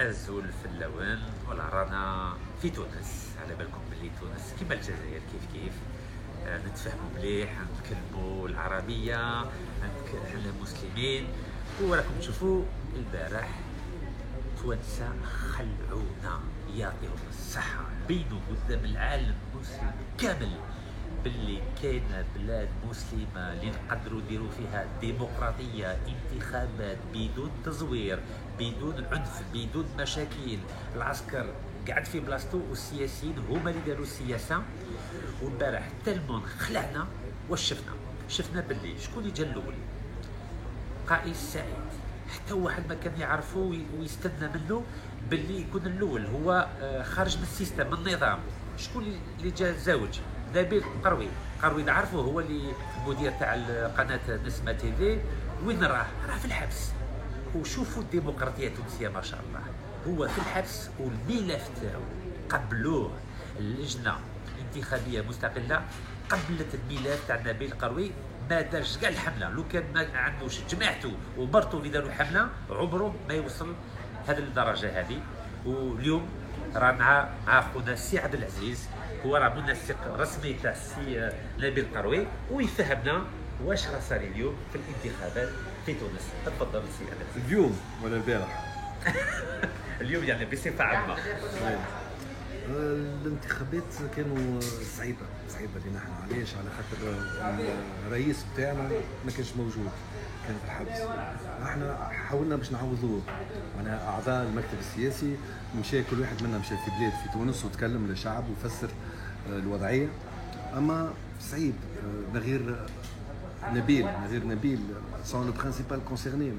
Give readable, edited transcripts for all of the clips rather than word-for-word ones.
أزول في اللون. ولا رانا في تونس، على بالكم بلي تونس كيما الجزائر كيف نتفاهموا مليح، نتكلموا العربية، حنا مسلمين. وراكم تشوفوا البارح توانسة خلعونا يعطيهم الصحة، بينوا قدام العالم المسلم كامل باللي كاينه بلاد مسلمه اللي نقدروا نديروا فيها ديمقراطيه، انتخابات بدون تزوير، بدون عنف، بدون مشاكل. العسكر قاعد في بلاصتو والسياسيين هما اللي داروا السياسه. والبارح تلمون خلعنا. واش شفنا باللي شكون اللي جا الاول؟ قائس سعيد. حتى واحد ما كان يعرفه ويستنى منه باللي يكون الاول. هو خارج من السيستم، من النظام. شكون اللي جا زوج؟ نبيل قروي نعرفه، هو اللي المدير تاع قناه نسمه تي في. وين راه في الحبس. وشوفوا الديمقراطيه التونسيه ما شاء الله، هو في الحبس والملف تاعو قبلوه. اللجنه الانتخابيه مستقله قبلت الملف تاع نبيل قروي. ما دارش كاع الحمله. لو كان ما عندوش جماعته ومرته اللي داروا حمله، عمره ما يوصل هذه الدرجه هذه. واليوم راه مع خونا السي عبد العزيز، هو راه منسق رسمي تاع السي نبيل قروي، ويفهمنا واش راه صار اليوم في الانتخابات في تونس. تفضل السي عبد العزيز. اليوم ولا البارح؟ اليوم يعني بصفه عامه. الانتخابات كانوا صعيبه لنا احنا. علاش؟ على خاطر الرئيس بتاعنا ما كانش موجود، كان في الحبس. احنا حاولنا باش نعوضوه، معناها اعضاء المكتب السياسي مشى، كل واحد منا مشى في بلاد في تونس وتكلم للشعب وفسر الوضعيه. اما صعيب من غير نبيل سون لو برينسيبال كونسيرني.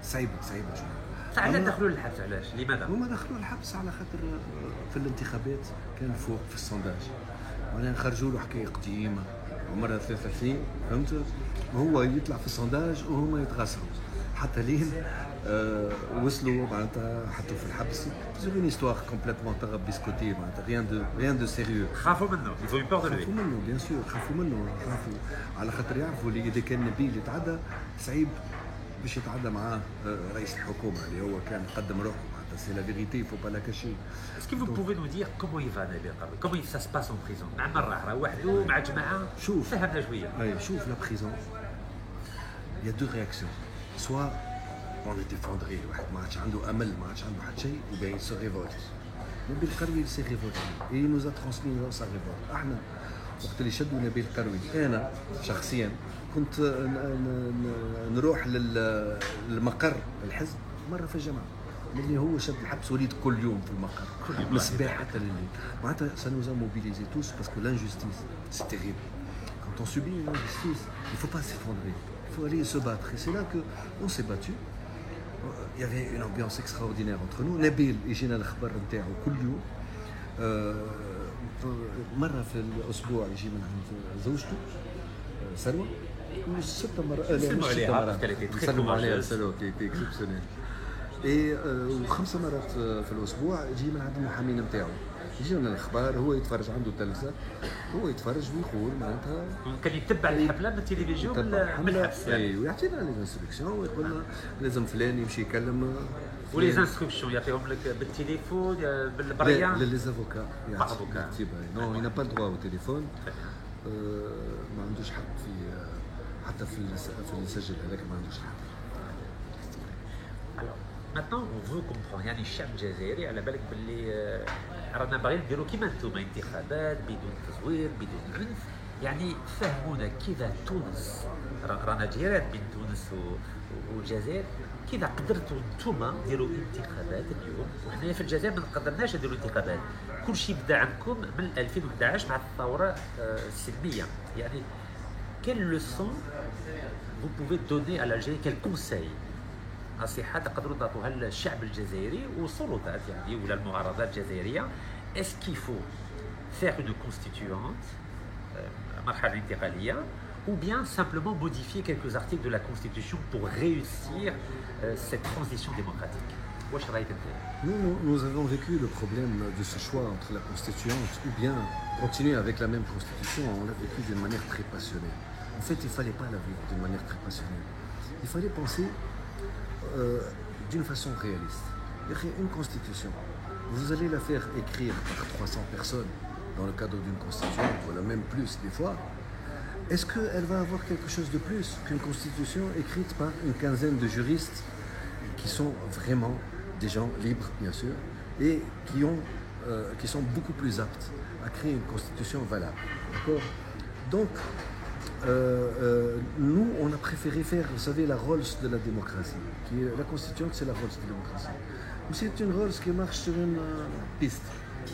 صعيبه شويه. علاش دخلوا للحبس؟ علاش؟ لماذا؟ هما دخلوا الحبس على خاطر في الانتخابات كان فوق في السونداج، معناها نخرجوا له حكايه قديمه عمرها 3 سنين، فهمت؟ هو يطلع في السونداج وهما يتغسلوا حتى لين وصلوا معناتها حطوا في الحبس. سي اون هيستوار كومبليتمون بيسكوتي، معناتها ريان دو سيريو. خافوا منه، يفو يبور دو لوي. خافوا منه بيان سور، خافوا على خاطر يعرفوا اللي اذا كان نبيل يتعدى صعيب باش يتعدى معاه رئيس الحكومه اللي هو كان قدم روحه. معناتها سي لا فيغيتي، فو با لا كاشي. Est-ce que vous pouvez nous dire comment il va Nabil Qaroui? Comment ça se passe en prison؟ مع من راه وحده مع جماعه؟ شوف فهمنا شويه. شوف لا بريزون، il y a deux réactions. soit on est effondré، واحد ما عادش عنده امل، ما عادش عنده حتى شيء، ou bien il se révolte. نبيل قروي s'est révolté et il nous a transmis sa révolte. احنا وقت اللي شدوا نبيل قروي، انا شخصيا كنت نروح للمقر الحزب مره في الجامعه. اللي هو شد الحبس وليد كل يوم في المقر من الصباح حتى الليل. معناتها ça nous a mobilisés tous parce que l'injustice c'est terrible. Quand on subit une injustice, il faut pas s'effondrer, il faut aller se battre. Et c'est là que on s'est battu. Il y avait une ambiance extraordinaire entre nous. نبيل يجينا الخبر نتاعو كل يوم. مره في الاسبوع يجي من عند زوجته سلوى، وست مرات نسلموا عليها سلوى كي اكسبسيونيل. وخمس مرات في الاسبوع يجي من عند المحامين نتاعو، يجينا الاخبار، هو يتفرج، عنده تلفزه، هو يتفرج ويقول معناتها كان يتبع الحفله من التلفزيون من الحبس. اي ويعطينا لي انستركسيون ويقول لنا لازم فلان يمشي يكلم. ولي انستركسيون يعطيهم لك بالتليفون بالبريان؟ لي زافوكا يكتبها. نو ينا با دروا او تليفون. ما عندوش حق في حتى في السجل هذاك، ما عندوش حق. Maintenant on veut comprendre. يعني الشعب الجزائري على بالك باللي رانا باغيين نديروا كيما نتوما انتخابات بدون تزوير بدون عنف. يعني فهمونا كذا تونس، رانا جيران بين تونس والجزائر. كذا قدرتوا نتوما ديروا انتخابات اليوم، وحنا في الجزائر ما قدرناش نديروا انتخابات. كل شيء بدا عندكم من 2011 مع الثوره السلميه. يعني quelle leçon vous pouvez donner à l'Algérie, quel conseil نصيحة تقدروا تعطوها للشعب الجزائري والسلطات يعني ولا المعارضات الجزائرية؟ Est-ce qu'il faut faire une constituante مرحلة انتقالية ou bien simplement modifier quelques articles de la Constitution pour réussir cette transition démocratique? واش رايك انت؟ Nous avons vécu le problème de ce choix entre la constituante ou bien continuer avec la même constitution. On l'a vécu d'une manière très passionnée. En fait, il ne fallait pas la vivre d'une manière très passionnée. Il fallait penser d'une façon réaliste. Une constitution, vous allez la faire écrire par 300 personnes dans le cadre d'une constitution, voilà, même plus des fois. Est-ce qu'elle va avoir quelque chose de plus qu'une constitution écrite par une quinzaine de juristes qui sont vraiment des gens libres, bien sûr, et qui sont beaucoup plus aptes à créer une constitution valable. D'accord ? Donc, nous, on a préféré faire, vous savez, la Rolls de la démocratie. La constituante, c'est la Rolls de la démocratie. C'est une Rolls qui marche sur une piste.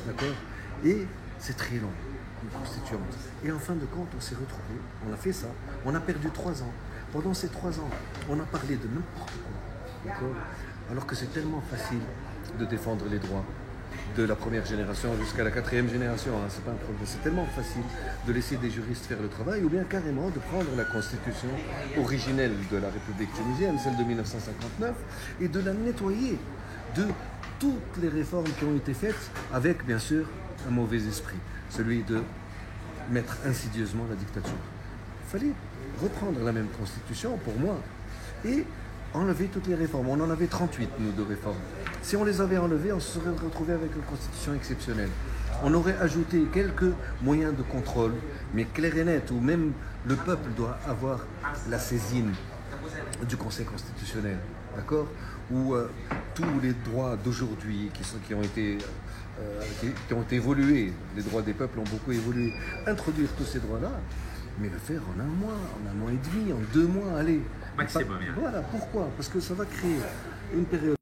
D'accord ? Et c'est très long, une constituante. Et en fin de compte, on s'est retrouvés, on a fait ça, on a perdu 3 ans. Pendant ces 3 ans, on a parlé de n'importe quoi. D'accord ? Alors que c'est tellement facile de défendre les droits de la première génération jusqu'à la 4e génération, hein, c'est pas un problème. C'est tellement facile de laisser des juristes faire le travail ou bien carrément de prendre la constitution originelle de la République tunisienne, celle de 1959, et de la nettoyer de toutes les réformes qui ont été faites avec, bien sûr, un mauvais esprit, celui de mettre insidieusement la dictature. Il fallait reprendre la même constitution, pour moi, et enlever toutes les réformes. On en avait 38, nous, de réformes. Si on les avait enlevées, on se serait retrouvé avec une constitution exceptionnelle. On aurait ajouté quelques moyens de contrôle, mais clair et net, où même le peuple doit avoir la saisine du Conseil constitutionnel, d'accord ? Où tous les droits d'aujourd'hui qui ont été évolués, les droits des peuples ont beaucoup évolué, introduire tous ces droits-là, mais le faire en un mois et demi, en 2 mois, allez. Maximum. Voilà, pourquoi ? Parce que ça va créer une période.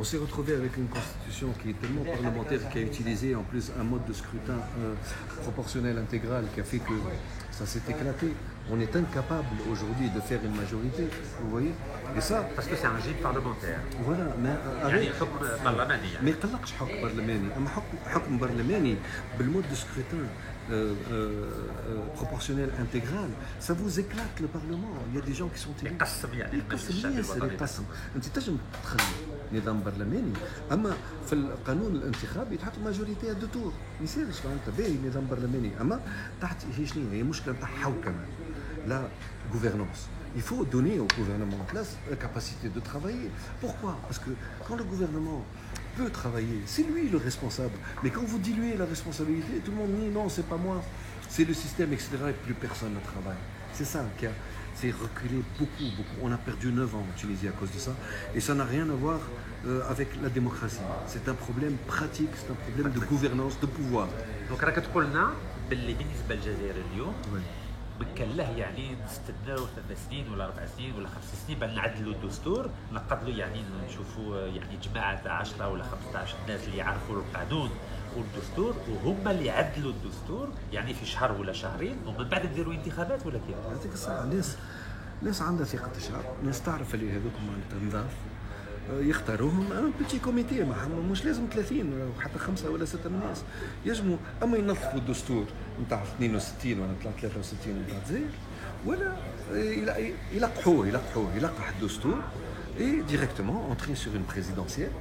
On s'est retrouvé avec une constitution qui est tellement parlementaire, qui a utilisé en plus un mode de scrutin proportionnel intégral qui a fait que ça s'est éclaté. On est incapable aujourd'hui de faire une majorité, vous voyez ? Et ça... Parce que c'est un régime parlementaire. Voilà, mais يعني حكم برلماني يعني. ما يقلقش حكم برلماني، اما حكم برلماني بالمود de scrutin proportionnel intégral, ça vous éclate le Parlement. Il y a des gens qui sont élus. يقسم يعني المجلس الشعبي يقسم الوطني. يقسم. انت تنجم تخلي نظام برلماني، اما في القانون الانتخابي تحط ماجوريتي دو تور، ما يصيرش فهمت باهي نظام برلماني، اما تحت هي شنو هي مشكله تاع حوكمه لا gouvernance. Il faut donner au gouvernement en place la capacité de travailler. Pourquoi ? Parce que quand le gouvernement peut travailler, c'est lui le responsable. Mais quand vous diluez la responsabilité, tout le monde dit non, c'est pas moi, c'est le système, etc. Et plus personne ne travaille. C'est ça qui a c'est reculé beaucoup. On a perdu 9 ans en Tunisie à cause de ça. Et ça n'a rien à voir avec la démocratie. C'est un problème pratique, c'est un problème de gouvernance, de pouvoir. دونك راك تقول لنا باللي بالنسبه للجزائر اليوم Oui. كان له يعني نستناو 3 سنين ولا 4 سنين ولا 5 سنين بعد نعدلوا الدستور، نقدروا يعني نشوفوا يعني جماعه تاع 10 ولا 15 الناس اللي يعرفوا القانون والدستور وهم اللي يعدلوا الدستور يعني في شهر ولا شهرين ومن بعد نديروا انتخابات ولا كيف؟ هذيك الساعة ناس عندها ثقة الشعب، ناس تعرف اللي هذوك معناتها نضاف يختاروهم ان بيتي كوميتي مش لازم 30 ولا حتى 5 ولا 6 ناس يجموا اما ينظفوا الدستور نتاع 62 ولا نتاع 63 نتاع الجزائر ولا يلقح الدستور et directement entrer sur une présidentielle.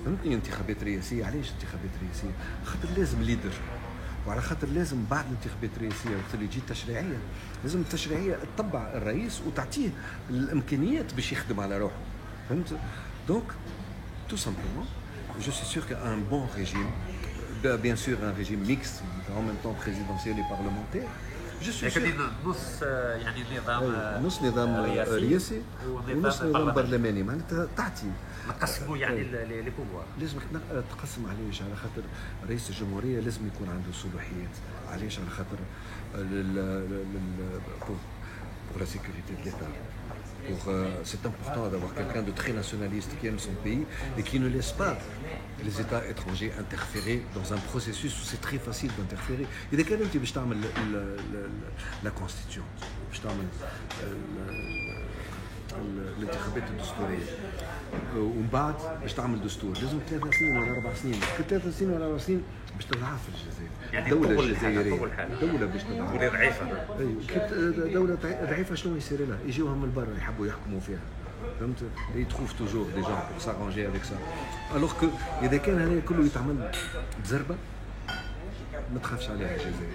فهمتني انتخابات رئاسية. علاش انتخابات رئاسية؟ خاطر لازم ليدر، وعلى خاطر لازم بعد الانتخابات الرئاسية وقت اللي تجي التشريعية لازم التشريعية تتبع الرئيس وتعطيه الامكانيات باش يخدم على روحه. فهمت؟ Donc, tout simplement, je suis sûr qu'un bon régime, bien sûr un régime mixte, en même temps présidentiel et parlementaire, je suis sûr... نص يعني نص نظام رئاسي ونص نظام برلماني معناتها تعطي نقسموا يعني لي بوفوار. لازم تقسم علاش؟ على خاطر رئيس الجمهورية لازم يكون عنده صلاحيات. علاش؟ على خاطر pour la sécurité de l'État. C'est important d'avoir quelqu'un de très nationaliste qui aime son pays et qui ne laisse pas les États étrangers interférer dans un processus où c'est très facile d'interférer. إذا كان أنت باش تعمل la constitution، باش تعمل الانتخابات الدستوريه ومن بعد باش تعمل دستور لازم 3 سنين ولا 4 سنين، كل 3 سنين ولا 4 سنين باش تضعف الجزائر. يعني الدولة الجزائرية دولة باش تضعف تضعف، ضعيفة. ايوه دولة ضعيفة شنو يصير لها؟ يجيوها من برا يحبوا يحكموا فيها، فهمت؟ يتروف توجور دي جون بور سارانجي افيك سا، الوغ كو اذا كان هذا كله يتعمل بزربة ما تخافش عليها الجزائر،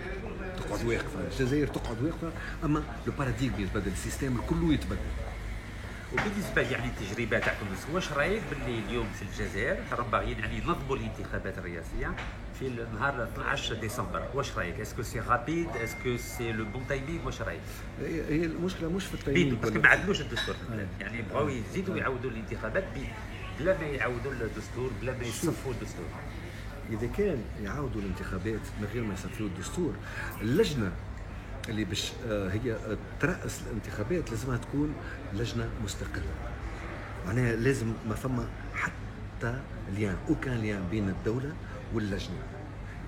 تقعد واقفة الجزائر تقعد واقفة، اما لو باراديغم يتبدل، السيستم كله يتبدل. وبالنسبه يعني التجربه تاع تونس، واش رايك باللي اليوم في الجزائر راهم باغيين يعني ينظموا الانتخابات الرئاسيه في النهار 12 ديسمبر؟ واش رايك؟ اسكو سي رابيد؟ اسكو سي لو بون تايمينغ؟ واش رايك؟ هي المشكله مش في التايمينغ، باسكو ما عدلوش الدستور يعني بغاو يزيدوا يعاودوا الانتخابات بلا ما يعاودوا الدستور، بلا ما يصفوا الدستور. اذا كان يعاودوا الانتخابات من غير ما يصفوا الدستور، اللجنه اللي باش هي ترأس الانتخابات لازمها تكون لجنه مستقله، معناها لازم ما فما حتى ليان اوكان ليان بين الدوله واللجنه.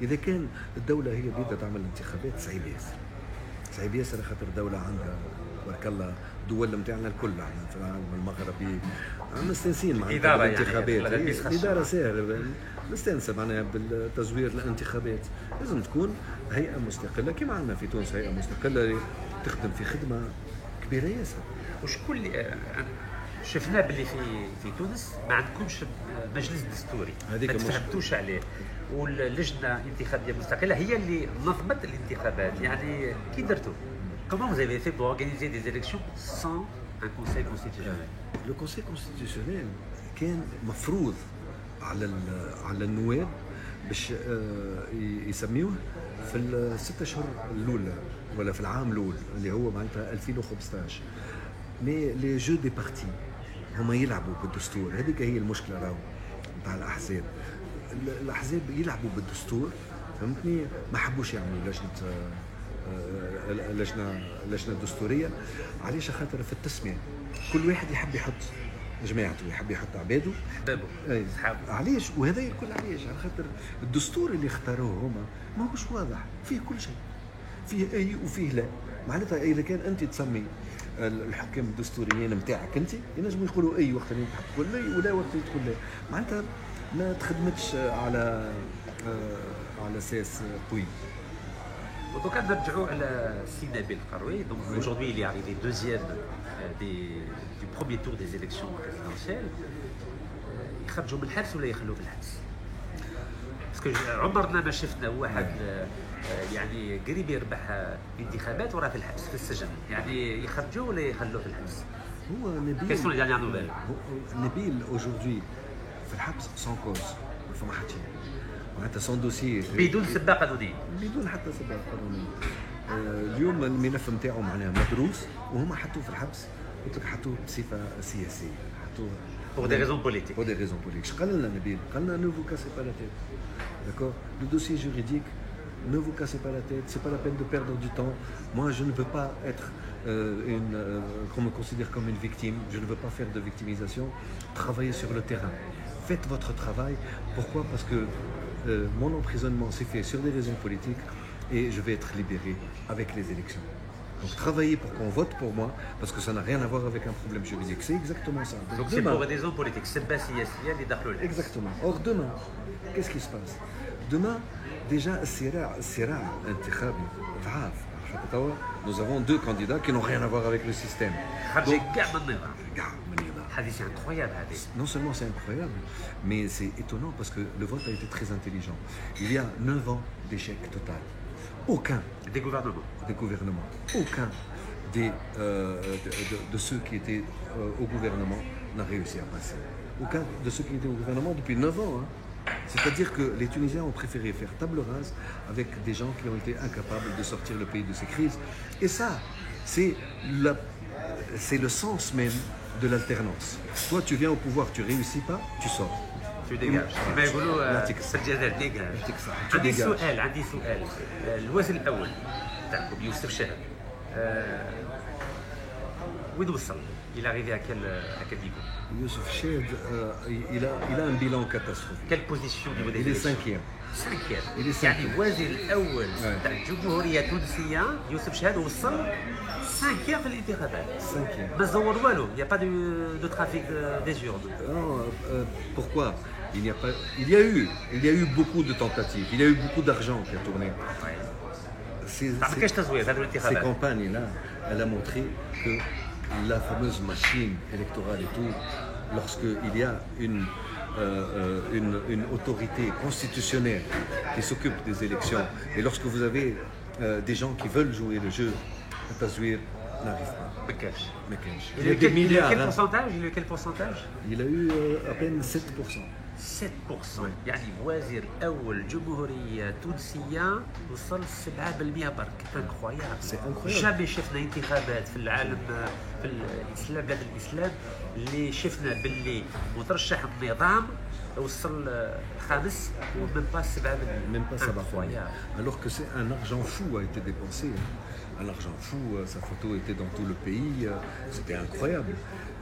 اذا كان الدوله هي بدها تعمل انتخابات صعيب ياسر، صعيب ياسر، خاطر الدوله عندها تبارك الله دول نتاعنا الكل، احنا في العالم المغربي مستانسين مع الانتخابات، الاداره ساهله مستانسه معناها بالتزوير الانتخابات. لازم تكون هيئه مستقله كما عندنا في تونس هيئه مستقله تخدم في خدمه كبيره ياسر. وشكون اللي شفنا باللي في تونس ما عندكمش مجلس دستوري، ما تفهمتوش عليه، واللجنه انتخابيه مستقله هي اللي نظمت الانتخابات، يعني كي درتوا؟ Comment vous avez fait pour organiser des élections sans un conseil constitutionnel? Le conseil constitutionnel كان مفروض على النواب باش يسميوه في ال6 اشهر الاولى ولا في العام الاول اللي هو معناتها 2015. مي لي جو دي بارتي هما يلعبوا بالدستور، هذيك هي المشكله راهو نتاع الاحزاب. الاحزاب يلعبوا بالدستور، فهمتني؟ ما حبوش يعملوا لجنه دستوريه. علاش؟ خاطر في التسميه كل واحد يحب يحط جماعته، يحب يحط عباده اصحابه. علاش؟ وهذا الكل علاش؟ على خاطر الدستور اللي اختاروه هما ماهوش واضح، فيه كل شيء، فيه اي وفيه لا. معناتها اذا كان انت تسمي الحكام الدستوريين نتاعك انت ينجموا يقولوا اي وقت اللي تقول لا ولا وقت اللي تقول لا، معناتها ما تخدمتش على اساس قوي. Donc نرجعوا على سي نبيل القروي. Donc aujourd'hui il est arrivé deuxième du premier tour des élections présidentielles. يخرجوا من الحبس ولا يخلوه في الحبس؟ باسكو عمرنا ما شفنا واحد يعني قريب يربح انتخابات وراه في الحبس في السجن، يعني يخرجوه ولا يخلوه في الحبس؟ هو نبيل كيف سون dernière nouvelle؟ نبيل aujourd'hui في الحبس سون كوز، ما فما حتى شيء، معناتها سون دوسي بدون سباق قانوني، بدون حتى سباق قانوني. اليوم الملف نتاعو معناها مدروس وهما حطوه في الحبس، قلت لك حطوه بصفه سياسيه، حطوه pour des raisons politiques. Pour des raisons politiques. قال لنا نبيل، قال لنا ne vous cassez pas la tête. D'accord? Le dossier juridique, ne vous cassez pas la tête, c'est pas la peine de perdre du temps. Moi, je ne veux pas être qu'on me considère comme une victime, je ne veux pas faire de victimisation. Travaillez sur le terrain. Faites votre travail. Pourquoi? Parce que mon emprisonnement s'est fait sur des raisons politiques et je vais être libéré avec les élections. Donc travaillez pour qu'on vote pour moi, parce que ça n'a rien à voir avec un problème juridique. C'est exactement ça. Donc c'est pour des raisons politiques. C'est pas si exactement. Or demain, qu'est-ce qui se passe? Demain, déjà, الصراع الانتخابي ضعاف. Nous avons deux candidats qui n'ont rien à voir avec le système. C'est incroyable. Non seulement c'est incroyable, mais c'est étonnant parce que le vote a été très intelligent. Il y a 9 ans d'échec total. Aucun des gouvernements, aucun de ceux qui étaient au gouvernement n'a réussi à passer. Aucun de ceux qui étaient au gouvernement depuis 9 ans. Hein. C'est-à-dire que les Tunisiens ont préféré faire table rase avec des gens qui ont été incapables de sortir le pays de ces crises. Et ça, c'est le sens même de l'alternance. Toi, tu viens au pouvoir, tu réussis pas, tu sors. Tu dégages. ما يقولوا الجزائر ديجاج. عندي سؤال. الوزير الأول تاعكم يوسف شاهد وين وصل؟ Il est arrivé à quel niveau? Youssef Chedd, il a un bilan catastrophique. Quelle position au niveau des Il est élections? cinquième. cinquième. Il est يعني cinquième. الوزير الاول Ouais. تاع الجمهوريه التونسيه يوسف شهاد وصل 5 في الانتخابات. Cinquième. ما زور والو. Il n'y a pas de trafic des urnes. Non, pourquoi il y a eu beaucoup de tentatives. Il y a eu beaucoup d'argent qui a tourné. ما كاش تزوير هذو Ces الانتخابات. campagnes-là, elle a montré que la fameuse machine électorale et tout, lorsqu'il y a une autorité constitutionnelle qui s'occupe des élections, et lorsque vous avez des gens qui veulent jouer le jeu, le Tazouir n'arrive pas. ما كاش. Mais qu'est-ce Il Il y a des milliards. quel hein. pourcentage? Il a eu quel pourcentage? Il a eu à peine 7%. 7%. يعني وزير الاول الجمهوريه التونسيه وصل 7% برك. انكرويابل. C'est incroyable. جامي شفنا انتخابات في العالم في الاسلام بلاد الاسلام اللي شفنا باللي مترشح النظام وصل خامس ومن با 7%. Même pas ça va Incroyable. Alors que c'est un argent fou a été dépensé. Hein. Un argent fou, sa photo était dans tout le pays, c'était incroyable.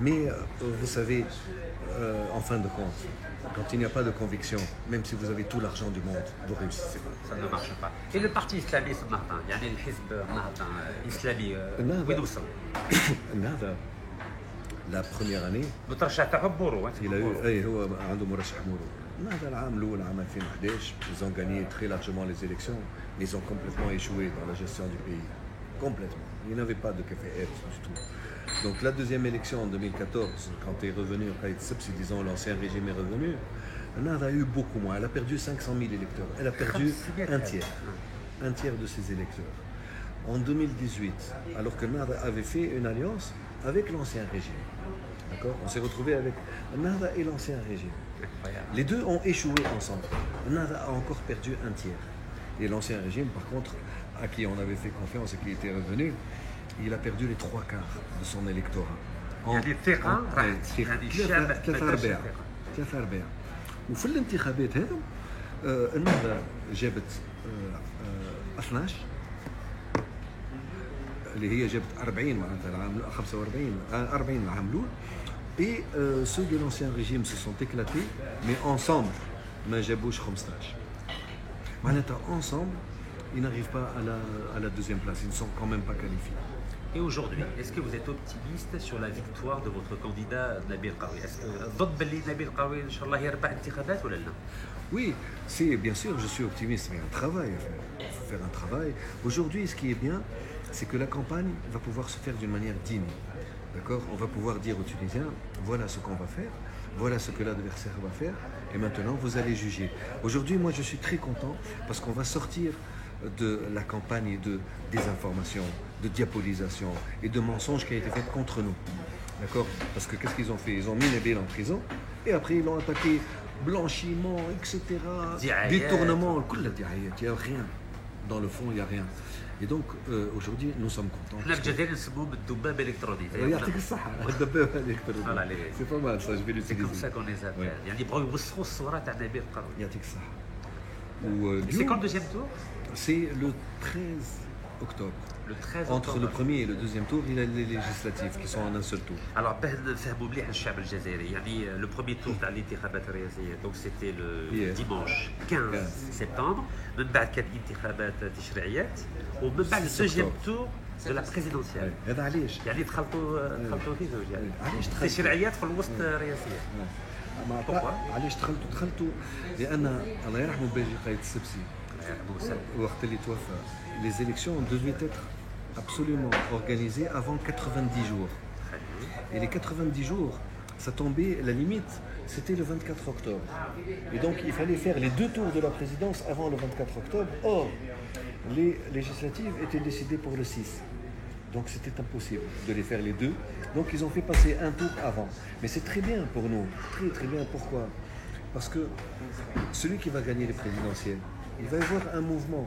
Mais vous savez, en fin de compte, quand il n'y a pas de conviction, même si vous avez tout l'argent du monde, vous réussissez pas. Ça ne marche pas. Et le parti islamiste النهضة يعني الحزب النهضة الإسلامي النهضة. وين وصل؟ النهضة la première année مترشح تاعو بورو. il a eu هو عنده مرشح مورو. النهضة العام الأول عام 2011 ils ont gagné très largement les élections mais ils ont complètement échoué dans la gestion du pays. Complètement. Ils n'avaient pas de KFR du tout. Donc la deuxième élection en 2014, quand est revenu Khaït Sebsi, disons l'ancien régime est revenu, Nahda a eu beaucoup moins. Elle a perdu 500 000 électeurs. Elle a perdu un tiers de ses électeurs. En 2018, alors que Nahda avait fait une alliance avec l'ancien régime, d'accord, on s'est retrouvé avec Nahda et l'ancien régime. Les deux ont échoué ensemble. Nahda a encore perdu un tiers. Et l'ancien régime, par contre, à qui on avait fait confiance et qui était revenu, il a perdu les 3/4 de son électorat. يعني الثقة راحت. يعني الشعب ما دارش الثقة. 3/4. وفي الانتخابات هذو النهضة جابت 12 اللي هي جابت 40 معناتها العام 45 40 العام الاول. Et ceux de l'ancien régime se sont éclatés, mais ensemble, ما جابوش 15. معناتها ensemble, ils n'arrivent pas à la deuxième place, ils ne sont quand même pas qualifiés. Et aujourd'hui, est-ce que vous êtes optimiste sur la victoire de votre candidat Nabil Qaoui? Est-ce que ضد باللي نبيل قاوي ان شاء الله يربح انتخابات ولا لا؟ Oui, c'est bien sûr, je suis optimiste, mais il y a un travail à faire. Il faut faire un travail. Aujourd'hui, ce qui est bien, c'est que la campagne va pouvoir se faire d'une manière digne. D'accord? On va pouvoir dire aux Tunisiens, voilà ce qu'on va faire, voilà ce que l'adversaire va faire, et maintenant vous allez juger. Aujourd'hui, moi je suis très content parce qu'on va sortir de la campagne de désinformation, de diabolisation et de mensonges qui a été fait contre nous. D'accord? Parce que qu'est-ce qu'ils ont fait? Ils ont mis Nabil en prison et après ils l'ont attaqué, blanchiment, etc. Détournement, il n'y a rien. Dans le fond, il n'y a rien. Et donc aujourd'hui, nous sommes contents. احنا في الجزائر نسموه بالذباب الالكتروني. يعطيك الصحة. الدبابة الإلكترونية. C'est pas mal ça, je vais C'est comme l'utiliser. ça qu'on les appelle. يعني بغاو يوسخوا الصورة تاع نبيل قاوي. يعطيك الصحة. C'est quand le deuxième tour? C'est le 13 octobre. Le 13 Entre le octobre. premier et le deuxième tour, il y a les législatives qui sont en un seul tour. Alors باه نفهموا مليح الشعب الجزائري يعني لو بروميي تور تاع الانتخابات الرئاسيه دونك سيتي لو ديمانش 15 سبتمبر من بعد كانت انتخابات تشريعيات ومن بعد الدوزيام تور دو لا بريزيدونسيال هذا علاش؟ يعني دخلتوا في زوج يعني علاش دخلتوا؟ تشريعيات في الوسط رئاسيه. علاش دخلتوا؟ لأن الله يرحمه باجي قايد السبسي وقت اللي توفى les élections devaient être absolument organisées avant 90 jours. Et les 90 jours, ça tombait, la limite, c'était le 24 octobre. Et donc, il fallait faire les deux tours de la présidence avant le 24 octobre. Or, les législatives étaient décidées pour le 6. Donc, c'était impossible de les faire les deux. Donc, ils ont fait passer un tour avant. Mais c'est très bien pour nous. Très, très bien. Pourquoi? Parce que celui qui va gagner les présidentielles, il va y avoir un mouvement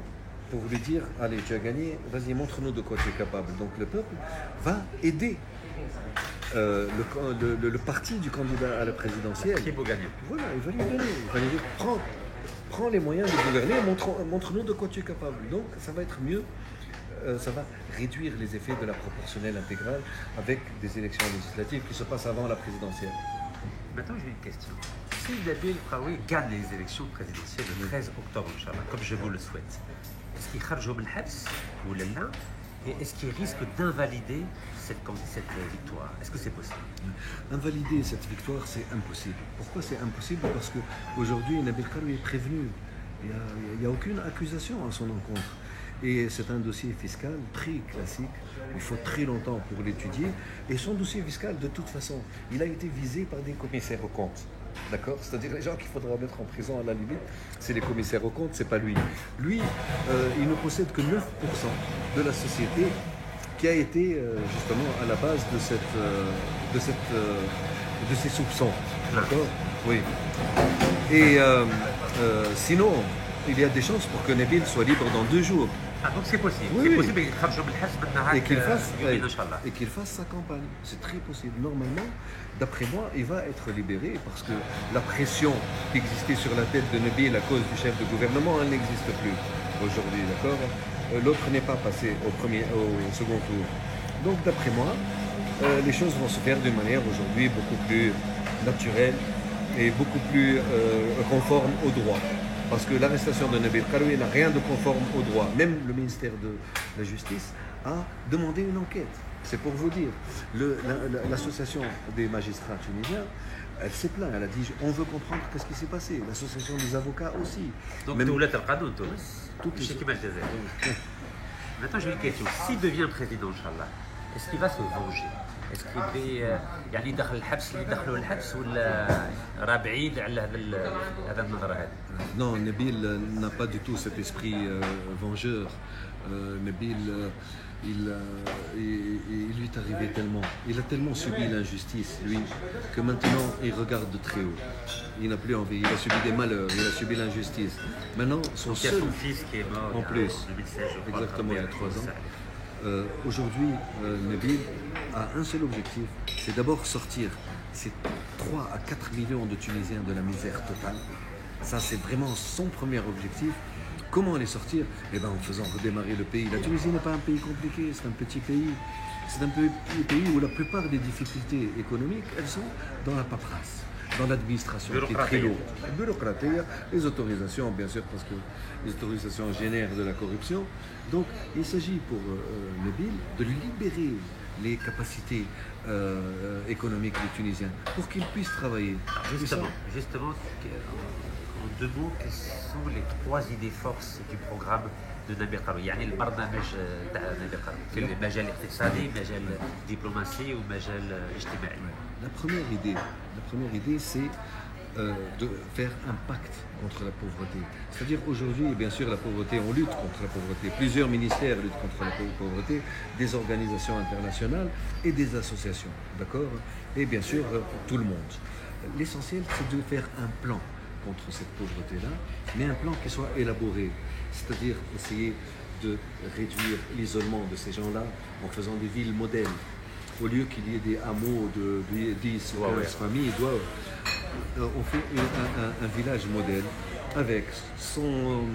pour lui dire, allez, tu as gagné, vas-y, montre-nous de quoi tu es capable. Donc le peuple va aider le parti du candidat à la présidentielle. Qui est beau gagnant. Voilà, il va lui donner, il va lui dire, prends les moyens de gouverner, montre-nous de quoi tu es capable. Donc ça va être mieux ça va réduire les effets de la proportionnelle intégrale avec des élections législatives qui se passent avant la présidentielle. Maintenant, j'ai une question. Si Nabil Karoui gagne les élections présidentielles le 13 octobre, Inch'Allah, comme je vous le souhaite, est-ce qu'il kharjou min al-habs ou là et est-ce qu'il risque d'invalider cette victoire? Est-ce que c'est possible? Invalider cette victoire, c'est impossible. Pourquoi c'est impossible? Parce qu'aujourd'hui, Nabil Karoui est prévenu. Il n'y a aucune accusation à son encontre. Et c'est un dossier fiscal très classique. Il faut très longtemps pour l'étudier. Et son dossier fiscal, de toute façon, il a été visé par des commissaires aux comptes. D'accord? C'est-à-dire les gens qu'il faudra mettre en prison à la limite, c'est les commissaires aux comptes, c'est pas lui. Lui, il ne possède que 9% de la société qui a été justement à la base de ces soupçons. D'accord? Oui. Et sinon, il y a des chances pour que Nabil soit libre dans 2 jours. Ah, donc c'est possible. Oui, C'est oui. possible Et qu'il fasse sa campagne. C'est très possible. Normalement, d'après moi, il va être libéré parce que la pression qui existait sur la tête de Nabil à cause du chef de gouvernement, elle n'existe plus aujourd'hui, d'accord? L'autre n'est pas passé au second tour. Donc, d'après moi, les choses vont se faire d'une manière aujourd'hui beaucoup plus naturelle et beaucoup plus conforme au droit. Parce que l'arrestation de Nabil Karoui n'a rien de conforme au droit. Même le ministère de la Justice a demandé une enquête. C'est pour vous dire. L'association des magistrats tunisiens, elle s'est plainte. Elle a dit on veut comprendre qu'est-ce qui s'est passé. L'association des avocats aussi. Donc, même tout est Maintenant, j'ai une question. S'il devient président, Inch'Allah, est-ce qu'il va se venger? Est-ce qu'il يعني دخل الحبس اللي دخلوا الحبس ولا راه بعيد على هذا النظره هذه؟ Non, Nabil n'a pas du tout cet esprit vengeur. Nabil, il lui est arrivé tellement, il a tellement subi l'injustice, lui, que maintenant il regarde de très haut. Il n'a plus envie, il a subi des malheurs, il a subi l'injustice. Maintenant, son seul... Il y a son fils qui est mort en plus, en 2016, je crois. exactement, il y a 3 ans. Aujourd'hui, Nabil a un seul objectif, c'est d'abord sortir ces 3 à 4 millions de Tunisiens de la misère totale. Ça, c'est vraiment son premier objectif. Comment les sortir? Eh bien, en faisant redémarrer le pays. La Tunisie n'est pas un pays compliqué, c'est un petit pays. C'est un pays où la plupart des difficultés économiques, elles sont dans la paperasse, dans l'administration qui est très lourde. La bureaucratie, les autorisations, bien sûr, parce que les autorisations génèrent de la corruption. Donc, il s'agit pour Nabil de libérer les capacités économiques des Tunisiens pour qu'ils puissent travailler. Justement, en 2 mots, quelles sont les 3 idées forces du programme de Nabil Karoui? يعني البرنامج تاع نبيل قروي في المجال الاقتصادي، مجال الدبلوماسي ومجال الاجتماعي. La première idée, c'est de faire un pacte contre la pauvreté. C'est-à-dire aujourd'hui, bien sûr, la pauvreté, on lutte contre la pauvreté. Plusieurs ministères luttent contre la pauvreté, des organisations internationales et des associations, d'accord? Et bien sûr, tout le monde. L'essentiel, c'est de faire un plan contre cette pauvreté-là, mais un plan qui soit élaboré. C'est-à-dire essayer de réduire l'isolement de ces gens-là en faisant des villes modèles. Au lieu qu'il y ait des hameaux de 10 ou 15 familles, on fait un village modèle avec son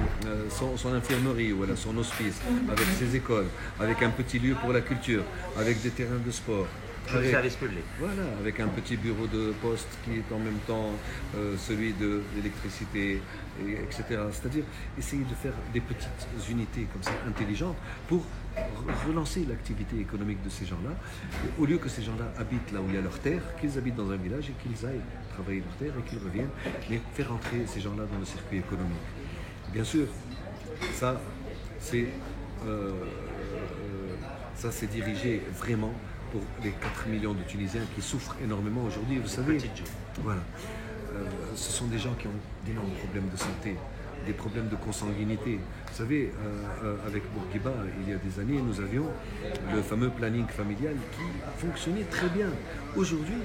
infirmerie, voilà, son hospice, avec ses écoles, avec un petit lieu pour la culture, avec des terrains de sport. Le service public. Voilà, avec un petit bureau de poste qui est en même temps celui de l'électricité, etc. C'est-à-dire essayer de faire des petites unités comme ça, intelligentes, pour relancer l'activité économique de ces gens-là, au lieu que ces gens-là habitent là où il y a leur terre, qu'ils habitent dans un village et qu'ils aillent travailler leur terre et qu'ils reviennent, mais faire entrer ces gens-là dans le circuit économique. Bien sûr, ça c'est dirigé vraiment pour les 4 millions de Tunisiens qui souffrent énormément aujourd'hui. Vous savez, voilà, ce sont des gens qui ont d'énormes problèmes de santé, des problèmes de consanguinité. Vous savez, avec Bourguiba, il y a des années, nous avions le fameux planning familial qui fonctionnait très bien. Aujourd'hui,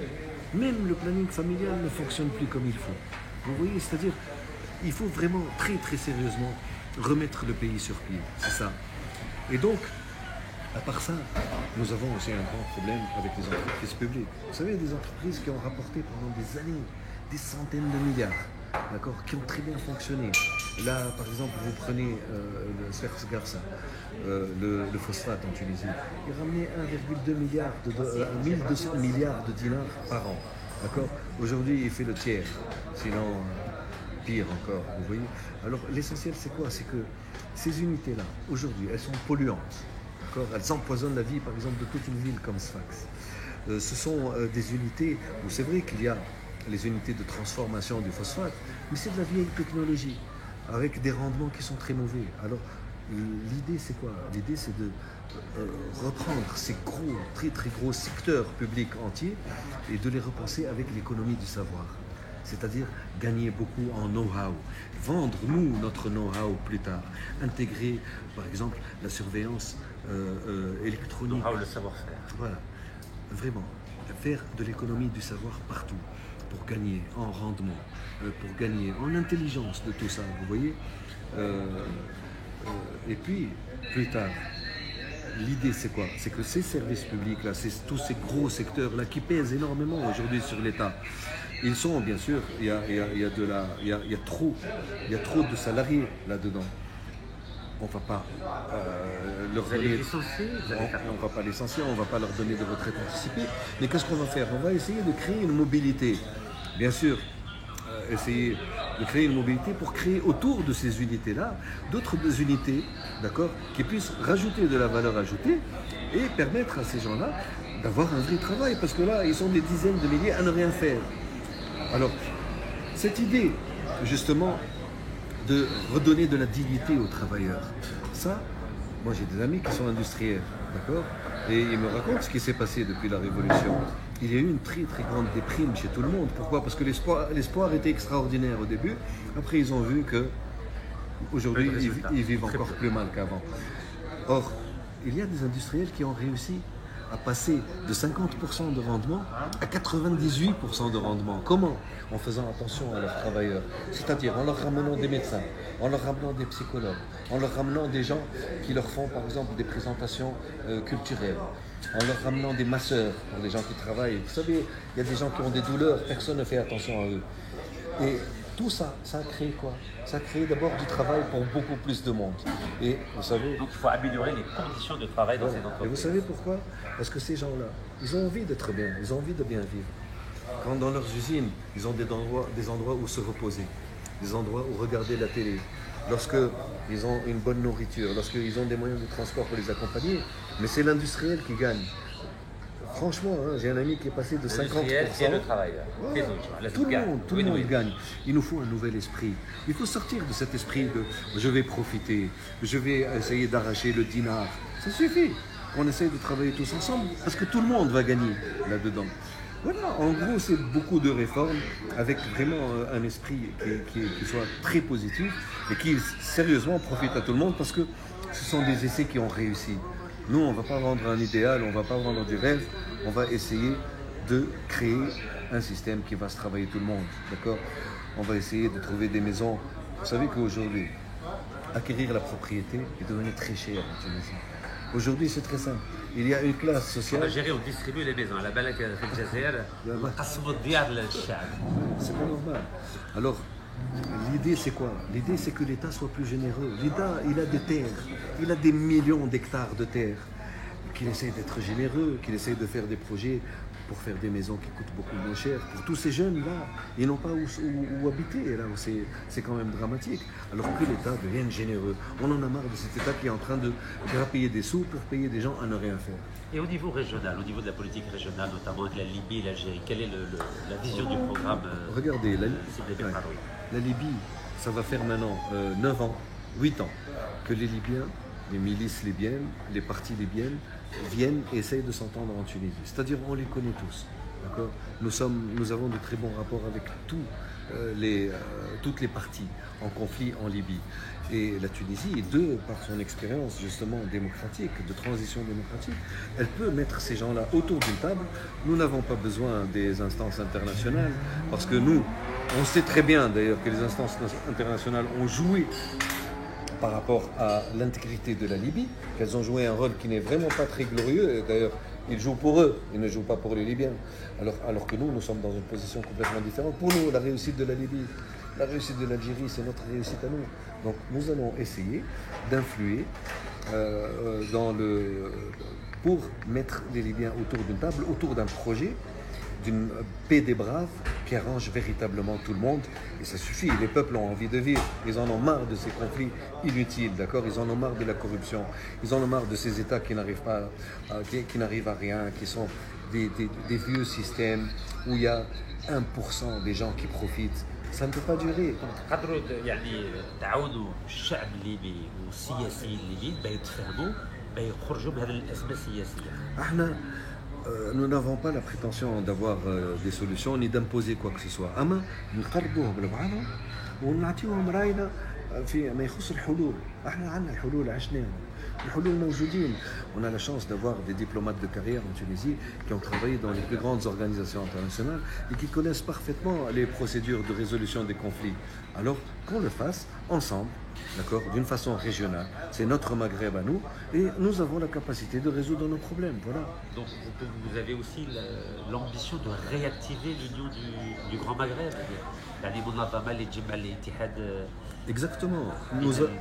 même le planning familial ne fonctionne plus comme il faut. Vous voyez, c'est-à-dire, il faut vraiment très très sérieusement remettre le pays sur pied. C'est ça. Et donc, à part ça, nous avons aussi un grand problème avec les entreprises publiques. Vous savez, des entreprises qui ont rapporté pendant des années des centaines de milliards. d'accord, qui ont très bien fonctionné. Là, par exemple, vous prenez le Sfers Garsa, le phosphate en Tunisie, il ramenait 1,2 milliard 1200 milliards de dinars par an. D'accord. Aujourd'hui, il fait le tiers, sinon pire encore, vous voyez. Alors, l'essentiel, c'est quoi? C'est que ces unités-là, aujourd'hui, elles sont polluantes. D'accord. Elles empoisonnent la vie, par exemple, de toute une ville comme Sfax. Ce sont des unités où c'est vrai qu'il y a les unités de transformation du phosphate, mais c'est de la vieille technologie, avec des rendements qui sont très mauvais. Alors, l'idée, c'est quoi? L'idée, c'est de reprendre ces gros, très très gros secteurs publics entiers et de les repenser avec l'économie du savoir. C'est-à-dire gagner beaucoup en know-how, vendre nous notre know-how plus tard, intégrer par exemple la surveillance électronique. Know-how, le savoir-faire. Voilà, vraiment, faire de l'économie du savoir partout pour gagner en rendement, pour gagner en intelligence de tout ça, vous voyez. Et puis, plus tard, l'idée c'est quoi? C'est que ces services publics-là, tous ces gros secteurs-là qui pèsent énormément aujourd'hui sur l'État, ils sont bien sûr, il y a trop de salariés là-dedans. On ne va pas leur donner, on va pas licencier, on ne va pas leur donner de retraite anticipée. Mais qu'est-ce qu'on va faire? On va essayer de créer une mobilité. Bien sûr, essayer de créer une mobilité pour créer autour de ces unités-là d'autres unités, d'accord, qui puissent rajouter de la valeur ajoutée et permettre à ces gens-là d'avoir un vrai travail. Parce que là, ils sont des dizaines de milliers à ne rien faire. Alors, cette idée, justement, de redonner de la dignité aux travailleurs, ça, moi j'ai des amis qui sont industriels, d'accord, et ils me racontent ce qui s'est passé depuis la Révolution. Il y a eu une très très grande déprime chez tout le monde. Pourquoi? Parce que l'espoir était extraordinaire au début. Après, ils ont vu que aujourd'hui ils vivent encore plus mal qu'avant. Or, il y a des industriels qui ont réussi à passer de 50% de rendement à 98% de rendement. Comment? En faisant attention à leurs travailleurs. C'est-à-dire en leur ramenant des médecins, en leur ramenant des psychologues, en leur ramenant des gens qui leur font par exemple des présentations culturelles, en leur ramenant des masseurs pour les gens qui travaillent. Vous savez, il y a des gens qui ont des douleurs, personne ne fait attention à eux. Et tout ça, ça a créé quoi? Ça a créé d'abord du travail pour beaucoup plus de monde. Et vous savez... Donc il faut améliorer les conditions de travail dans ces entreprises. Et vous savez pourquoi? Parce que ces gens-là, ils ont envie d'être bien, ils ont envie de bien vivre. Quand dans leurs usines, ils ont des endroits où se reposer, des endroits où regarder la télé, lorsqu'ils ont une bonne nourriture, lorsqu'ils ont des moyens de transport pour les accompagner, mais c'est l'industriel qui gagne. Franchement, hein, j'ai un ami qui est passé de 50%. Et le travailleur. Voilà. Tout le monde gagne. Il nous faut un nouvel esprit. Il faut sortir de cet esprit de je vais profiter, je vais essayer d'arracher le dinar. Ça suffit. On essaye de travailler tous ensemble parce que tout le monde va gagner là-dedans. Voilà, en gros, c'est beaucoup de réformes avec vraiment un esprit qui soit très positif et qui sérieusement profite à tout le monde parce que ce sont des essais qui ont réussi. Nous, on ne va pas vendre un idéal, on ne va pas vendre du rêve, on va essayer de créer un système qui va se travailler tout le monde, d'accord? On va essayer de trouver des maisons. Vous savez qu'aujourd'hui, acquérir la propriété est devenu très cher en Tunisie. Aujourd'hui, c'est très simple. Il y a une classe sociale. On va gérer, on distribue les maisons. La balade في الجزائر نقسموا الديار للشعب. C'est pas normal. Alors, l'idée, c'est quoi? L'idée, c'est que l'État soit plus généreux. L'État, il a des terres, il a des millions d'hectares de terres, qu'il essaie d'être généreux, qu'il essaie de faire des projets pour faire des maisons qui coûtent beaucoup moins cher. Pour tous ces jeunes-là, ils n'ont pas où habiter. Là, c'est quand même dramatique. Alors que l'État devienne généreux. On en a marre de cet État qui est en train de grappiller des sous pour payer des gens à ne rien faire. Et au niveau régional, au niveau de la politique régionale, notamment avec la Libye et l'Algérie, quelle est la vision du programme Regardez, la Libye, ça va faire maintenant 9 ans, 8 ans, que les Libyens, les milices libyennes, les partis libyennes, viennent et essayent de s'entendre en Tunisie. C'est-à-dire, on les connaît tous. D'accord ? Nous avons de très bons rapports avec toutes les parties en conflit en Libye. Et la Tunisie, par son expérience justement démocratique, de transition démocratique, elle peut mettre ces gens-là autour d'une table. Nous n'avons pas besoin des instances internationales, parce que nous, on sait très bien d'ailleurs que les instances internationales ont joué par rapport à l'intégrité de la Libye, qu'elles ont joué un rôle qui n'est vraiment pas très glorieux. D'ailleurs, ils jouent pour eux, ils ne jouent pas pour les Libyens. Alors que nous sommes dans une position complètement différente. Pour nous, la réussite de la Libye, La réussite de l'Algérie, c'est notre réussite à nous. Donc nous allons essayer d'influer pour mettre les Libyens autour d'une table, autour d'un projet, d'une paix des braves qui arrange véritablement tout le monde. Et ça suffit, les peuples ont envie de vivre. Ils en ont marre de ces conflits inutiles, d'accord? Ils en ont marre de la corruption. Ils en ont marre de ces États qui n'arrivent à rien, qui sont des vieux systèmes où il y a 1% des gens qui profitent. Ça ne peut pas durer. قدروا يعني تعاونوا الشعب الليبي والسياسيين الليبيين بيتفاهموا بيخرجوا من هذه الازمه السياسيه. احنا nous n'avons pas la prétention d'avoir des solutions ni d'imposer quoi que ce soit. اما نقربوهم لبعضهم ونعطيهم راينا في ما يخص الحلول. احنا عندنا الحلول عشناهم. الحلول موجودين. On a la chance d'avoir des diplomates de carrière en Tunisie qui ont travaillé dans les plus grandes organisations internationales et qui connaissent parfaitement les procédures de résolution des conflits. Alors qu'on le fasse ensemble, d'accord, d'une façon régionale. C'est notre Maghreb à nous et nous avons la capacité de résoudre nos problèmes. Voilà. Donc vous avez aussi l'ambition de réactiver l'union du Grand Maghreb. يعني منظمة اللي تجمع الاتحاد. Exactement.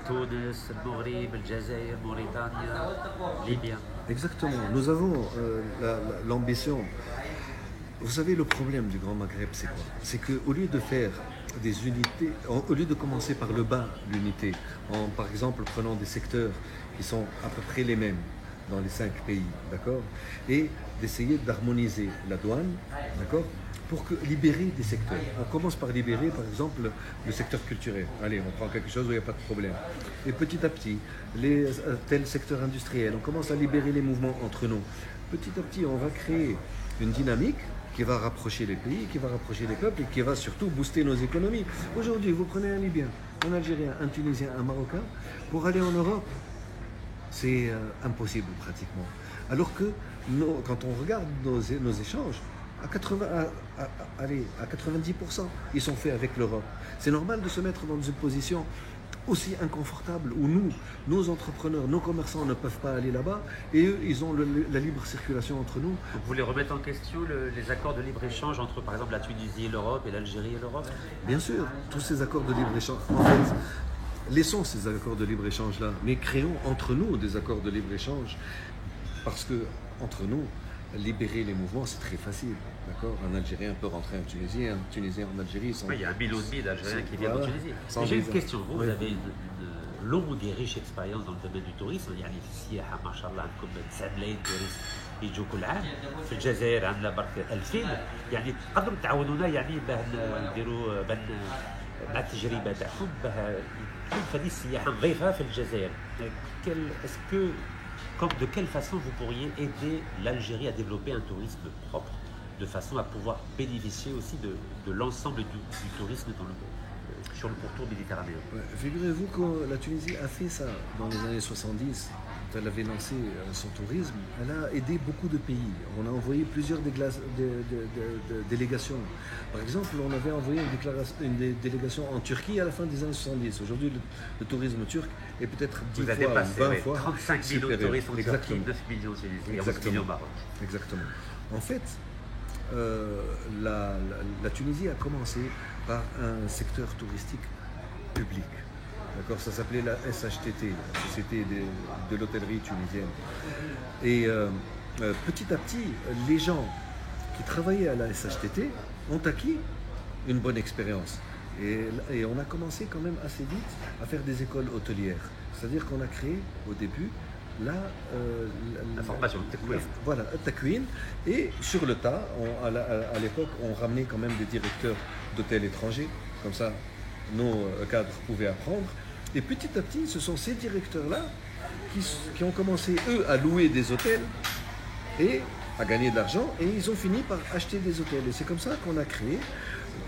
تونس، المغرب، الجزائر، موريتانيا، ليبيا. Exactement. Nous avons l'ambition. Vous savez, le problème du Grand Maghreb, c'est quoi? C'est qu'au lieu de faire des unités, au lieu de commencer par le bas, l'unité, en par exemple prenant des secteurs qui sont à peu près les mêmes dans les 5 pays, d'accord, et d'essayer d'harmoniser la douane, d'accord, pour libérer des secteurs. On commence par libérer, par exemple, le secteur culturel. Allez, on prend quelque chose où il n'y a pas de problème. Et petit à petit, tel secteur industriel, on commence à libérer les mouvements entre nous. Petit à petit, on va créer une dynamique qui va rapprocher les pays, qui va rapprocher les peuples et qui va surtout booster nos économies. Aujourd'hui, vous prenez un Libyen, un Algérien, un Tunisien, un Marocain, pour aller en Europe, c'est impossible pratiquement. Alors que quand on regarde nos échanges, à 90%, ils sont faits avec l'Europe. C'est normal de se mettre dans une position aussi inconfortable où nos entrepreneurs, nos commerçants ne peuvent pas aller là-bas et eux, ils ont la libre circulation entre nous. Vous voulez remettre en question les accords de libre-échange entre, par exemple, la Tunisie et l'Europe et l'Algérie et l'Europe? Bien sûr, tous ces accords de libre-échange, en fait, laissons ces accords de libre-échange-là, mais créons entre nous des accords de libre-échange parce que, entre nous, libérer les mouvements, c'est très facile. D'accord? Un Algérien peut rentrer en Tunisie, un Tunisien en Algérie. Oui, il y a 1,5 million d'Algériens qui viennent en Tunisie. J'ai une question. Vous avez une longue et riche expérience dans le domaine du tourisme. يعني في السياحة ما شاء الله عندكم 9 ملايين تورست يجوا كل عام. في الجزائر عندنا برك 2000. يعني تقدروا تعاونونا يعني باه نديروا مع التجربة تاعكم باه تكون هذه السياحة نظيفة في الجزائر. Est-ce que de quelle façon vous pourriez aider l'Algérie à développer un tourisme propre, de façon à pouvoir bénéficier aussi de l'ensemble du tourisme sur le pourtour méditerranéen? Figurez-vous que la Tunisie a fait ça dans les années 70. Quand elle avait lancé son tourisme, elle a aidé beaucoup de pays. On a envoyé plusieurs délégations. Par exemple, on avait envoyé une délégation en Turquie à la fin des années 70. Aujourd'hui, le tourisme turc est peut-être 10 fois, dépassé, 20 fois 35 millions de touristes en Turquie, 9 millions en Tunisie, 11 millions au Maroc. Exactement. En fait, la Tunisie a commencé par un secteur touristique public. D'accord, ça s'appelait la SHTT, la Société de l'hôtellerie tunisienne. Et petit à petit, les gens qui travaillaient à la SHTT ont acquis une bonne expérience. Et on a commencé quand même assez vite à faire des écoles hôtelières. C'est-à-dire qu'on a créé au début la formation, voilà, Takwin. Et sur le tas, à l'époque, on ramenait quand même des directeurs d'hôtels étrangers. Comme ça, nos cadres pouvaient apprendre. Et petit à petit, ce sont ces directeurs-là qui ont commencé, eux, à louer des hôtels et à gagner de l'argent. Et ils ont fini par acheter des hôtels. Et c'est comme ça qu'on a créé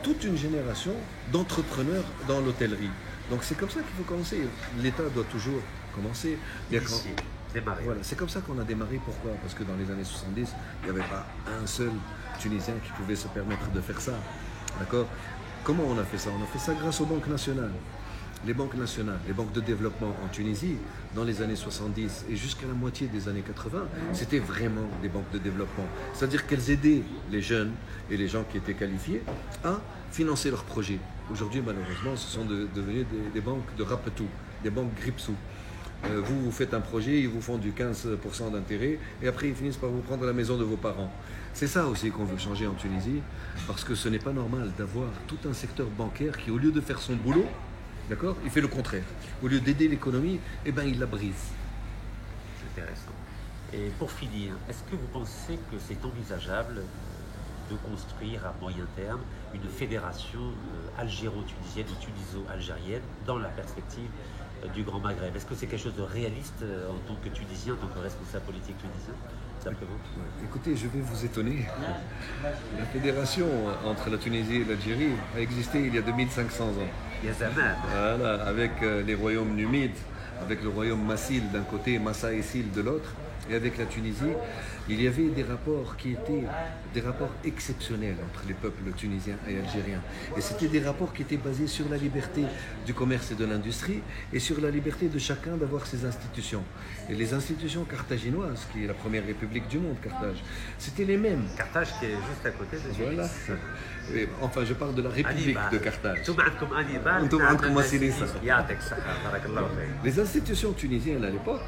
toute une génération d'entrepreneurs dans l'hôtellerie. Donc c'est comme ça qu'il faut commencer. L'État doit toujours commencer. Démarrer. Voilà, c'est comme ça qu'on a démarré. Pourquoi? Parce que dans les années 70, il n'y avait pas un seul Tunisien qui pouvait se permettre de faire ça. D'accord? Comment on a fait ça? On a fait ça grâce aux banques nationales. les banques nationales, les banques de développement en Tunisie, dans les années 70 et jusqu'à la moitié des années 80, c'était vraiment des banques de développement. C'est-à-dire qu'elles aidaient les jeunes et les gens qui étaient qualifiés à financer leurs projets. Aujourd'hui, malheureusement, ce sont devenus des banques de rapetou, des banques gripsou. Vous faites un projet, ils vous font du 15% d'intérêt et après ils finissent par vous prendre la maison de vos parents. C'est ça aussi qu'on veut changer en Tunisie, parce que ce n'est pas normal d'avoir tout un secteur bancaire qui, au lieu de faire son boulot, d'accord, il fait le contraire. Au lieu d'aider l'économie, eh ben, il la brise. C'est intéressant. Et pour finir, est-ce que vous pensez que c'est envisageable de construire à moyen terme une fédération algéro-tunisienne ou tuniso-algérienne dans la perspective du Grand Maghreb? Est-ce que c'est quelque chose de réaliste en tant que Tunisien, en tant que responsable politique tunisien, d'après vous? Écoutez, je vais vous étonner. La fédération entre la Tunisie et l'Algérie a existé il y a 2500 ans. Il y a Zaman. Voilà, avec les royaumes numides, avec le royaume Massil d'un côté, Massa et Sil de l'autre, et avec la Tunisie, il y avait des rapports qui étaient des rapports exceptionnels entre les peuples tunisiens et algériens. Et c'était des rapports qui étaient basés sur la liberté du commerce et de l'industrie et sur la liberté de chacun d'avoir ses institutions. Et les institutions carthaginoises, qui est la première république du monde, Carthage, c'était les mêmes. Carthage qui est juste à côté de Tunis. Voilà. Et, enfin, je parle de la république de Carthage. Les institutions tunisiennes à l'époque,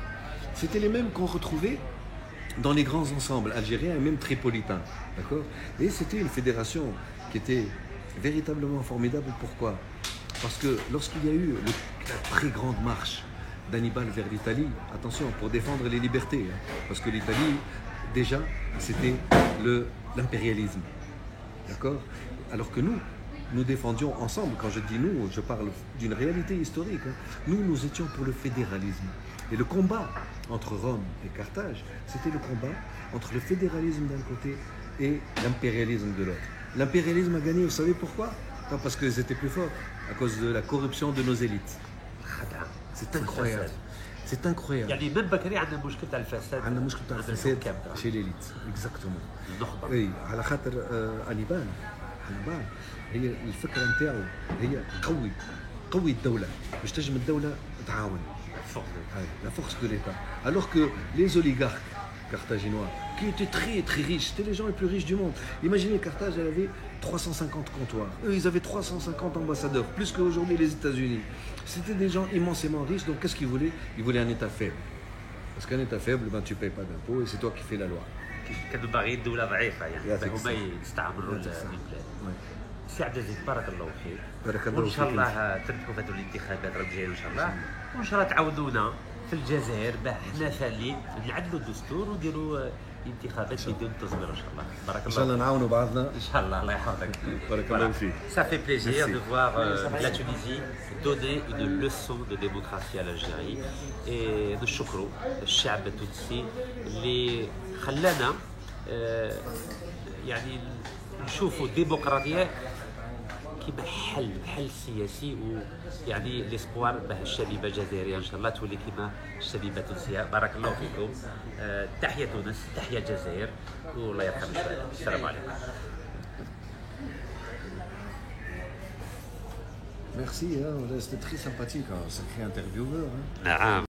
c'était les mêmes qu'on retrouvait dans les grands ensembles algériens et même tripolitains. D'accord ? Et c'était une fédération qui était véritablement formidable. Pourquoi ? Parce que lorsqu'il y a eu la très grande marche d'Hannibal vers l'Italie, attention, pour défendre les libertés, hein, parce que l'Italie, déjà, c'était l'impérialisme. D'accord ? Alors que nous défendions ensemble, quand je dis nous, je parle d'une réalité historique, hein, nous étions pour le fédéralisme. Et le combat entre Rome et Carthage, c'était le combat entre le fédéralisme d'un côté et l'impérialisme de l'autre. L'impérialisme a gagné, vous savez pourquoi ? Pas parce qu'ils étaient plus forts, à cause de la corruption de nos élites. C'est incroyable. C'est incroyable. يعني من بكري عندنا مشكلة الفساد. عندنا مشكلة الفساد chez l'élite. Exactement. النخبة. Oui, على خاطر هانيبال هي الفكرة نتاعو هي قوي الدولة باش تنجم الدولة تعاون. La force de l'État. Alors que les oligarques carthaginois, qui étaient très très riches, c'était les gens les plus riches du monde. Imaginez, Carthage, elle avait 350 comptoirs. Eux, ils avaient 350 ambassadeurs, plus qu'aujourd'hui les États-Unis. C'était des gens immensément riches, donc qu'est-ce qu'ils voulaient ? Ils voulaient un État faible. Parce qu'un État faible, ben, tu ne payes pas d'impôts et c'est toi qui fais la loi. كانوا باغيين دولة ضعيفة يعني هما يستعمروا البلاد. سي عبد العزيز بارك الله فيك. بارك الله وان فيك. شاء الله تنجحوا في هذه الانتخابات راه جايين ان شاء الله، وان شاء الله تعاونونا في الجزائر باه حنا فالين نعدلوا الدستور ونديروا انتخابات بدون تزوير ان شاء الله. بارك إن شاء الله الله نعاونوا بعضنا. ان شاء الله. الله يحفظك. بارك الله فيك. Ça fait plaisir Merci. de voir la Tunisie donner une leçon de démocratie à l'Algérie et نشكروا الشعب التونسي اللي خلانا يعني نشوفوا الديمقراطية كيما حل سياسي، ويعني ليسبوار باه الشبيبة الجزائرية ان شاء الله تولي كيما الشبيبة التونسية. بارك الله فيكم. تحية تونس، تحية الجزائر، والله يرحم الشباب. السلام عليكم. Merci, hein, c'était très sympathique, hein, sacré intervieweur. Hein. نعم.